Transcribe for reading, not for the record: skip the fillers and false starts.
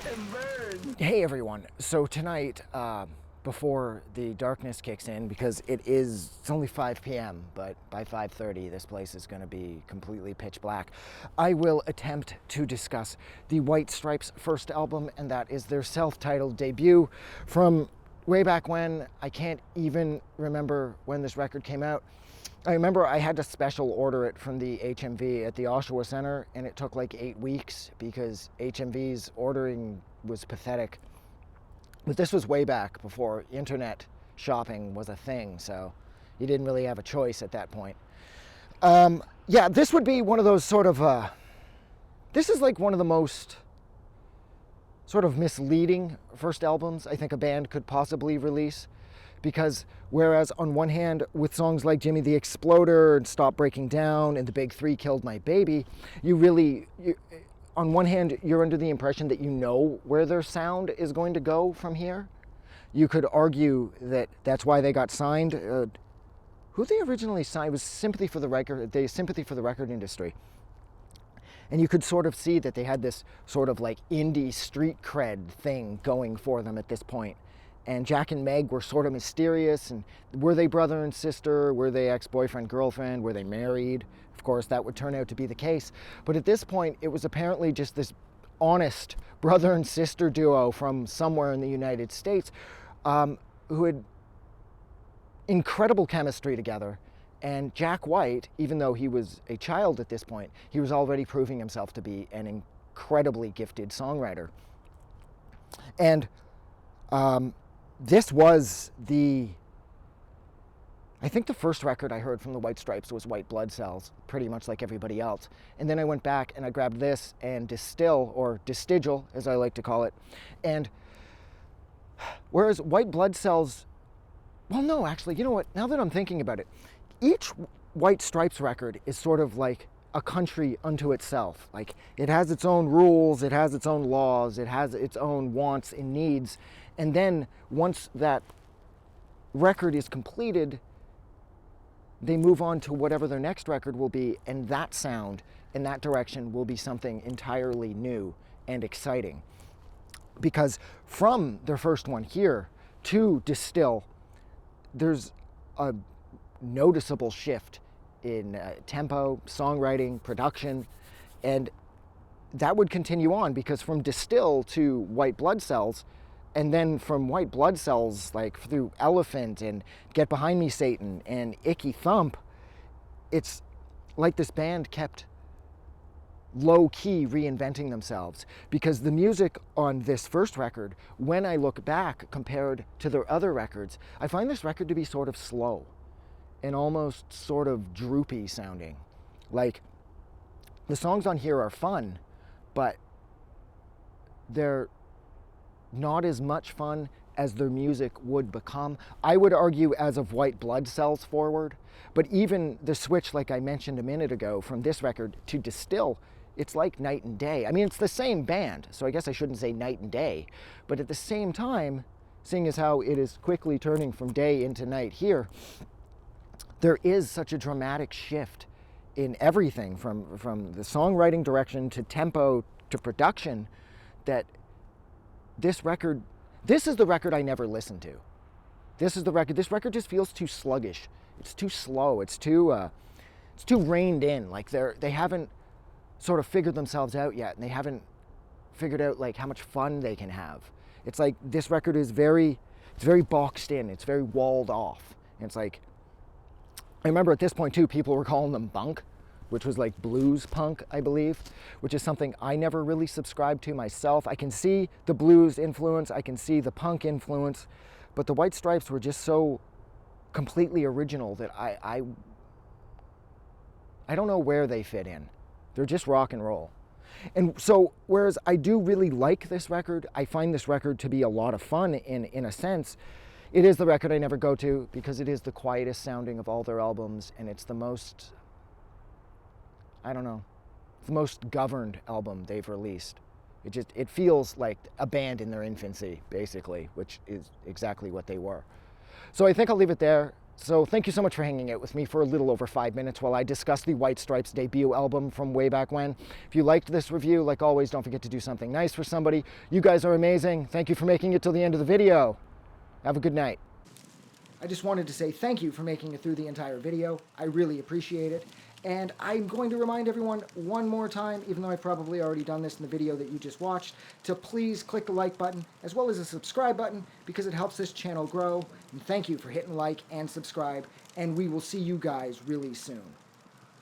and burn. Hey everyone, so tonight, before the darkness kicks in, because it's only 5 p.m., but by 5:30 this place is going to be completely pitch black, I will attempt to discuss the White Stripes' first album, and that is their self-titled debut from way back when. I can't even remember when this record came out. I remember I had to special order it from the HMV at the Oshawa Center, and it took like 8 weeks because HMV's ordering was pathetic. But this was way back before internet shopping was a thing, so you didn't really have a choice at that point. Yeah, this would be one of those sort of, this is like one of the most sort of misleading first albums I think a band could possibly release. Because whereas on one hand, with songs like Jimmy the Exploder and Stop Breaking Down and The Big Three Killed My Baby, on one hand, you're under the impression that you know where their sound is going to go from here. You could argue that that's why they got signed. Who they originally signed was Sympathy for the Record Industry. And you could sort of see that they had this sort of like indie street cred thing going for them at this point. And Jack and Meg were sort of mysterious, and were they brother and sister? Were they ex-boyfriend, girlfriend? Were they married? Of course, that would turn out to be the case. But at this point, it was apparently just this honest brother and sister duo from somewhere in the United States who had incredible chemistry together. And Jack White, even though he was a child at this point, he was already proving himself to be an incredibly gifted songwriter. And this was I think the first record I heard from the White Stripes was White Blood Cells, pretty much like everybody else. And then I went back and I grabbed this and Distill, or Distigal, as I like to call it. And whereas White Blood Cells, well, no, actually, you know what? Now that I'm thinking about it, each White Stripes record is sort of like a country unto itself. Like, it has its own rules, it has its own laws, it has its own wants and needs. And then once that record is completed, they move on to whatever their next record will be, and that sound and that direction will be something entirely new and exciting. Because from their first one here to Distill, there's a noticeable shift in tempo, songwriting, production, and that would continue on, because from Distill to White Blood Cells, and then from White Blood Cells, like through Elephant and Get Behind Me Satan and Icky Thump, it's like this band kept low-key reinventing themselves. Because the music on this first record, when I look back compared to their other records, I find this record to be sort of slow and almost sort of droopy sounding. Like, the songs on here are fun, but they're not as much fun as their music would become. I would argue as of White Blood Cells forward, but even the switch, like I mentioned a minute ago, from this record to Distill, it's like night and day. I mean, it's the same band, so I guess I shouldn't say night and day, but at the same time, seeing as how it is quickly turning from day into night here, there is such a dramatic shift in everything from the songwriting direction to tempo to production, that this is the record I never listened to. This record just feels too sluggish. It's too slow. It's too reined in. Like they haven't sort of figured themselves out yet, and they haven't figured out like how much fun they can have. It's like this record is very boxed in. It's very walled off. And it's like, I remember at this point too, people were calling them bunk, which was like blues punk, I believe, which is something I never really subscribed to myself. I can see the blues influence, I can see the punk influence, but the White Stripes were just so completely original that I don't know where they fit in. They're just rock and roll. And so, whereas I do really like this record, I find this record to be a lot of fun in a sense, it is the record I never go to because it is the quietest sounding of all their albums, and it's the most, I don't know, it's the most governed album they've released. It feels like a band in their infancy, basically, which is exactly what they were. So I think I'll leave it there. So thank you so much for hanging out with me for a little over 5 minutes while I discuss the White Stripes debut album from way back when. If you liked this review, like always, don't forget to do something nice for somebody. You guys are amazing. Thank you for making it till the end of the video. Have a good night. I just wanted to say thank you for making it through the entire video. I really appreciate it. And I'm going to remind everyone one more time, even though I've probably already done this in the video that you just watched, to please click the like button as well as the subscribe button because it helps this channel grow. And thank you for hitting like and subscribe, and we will see you guys really soon.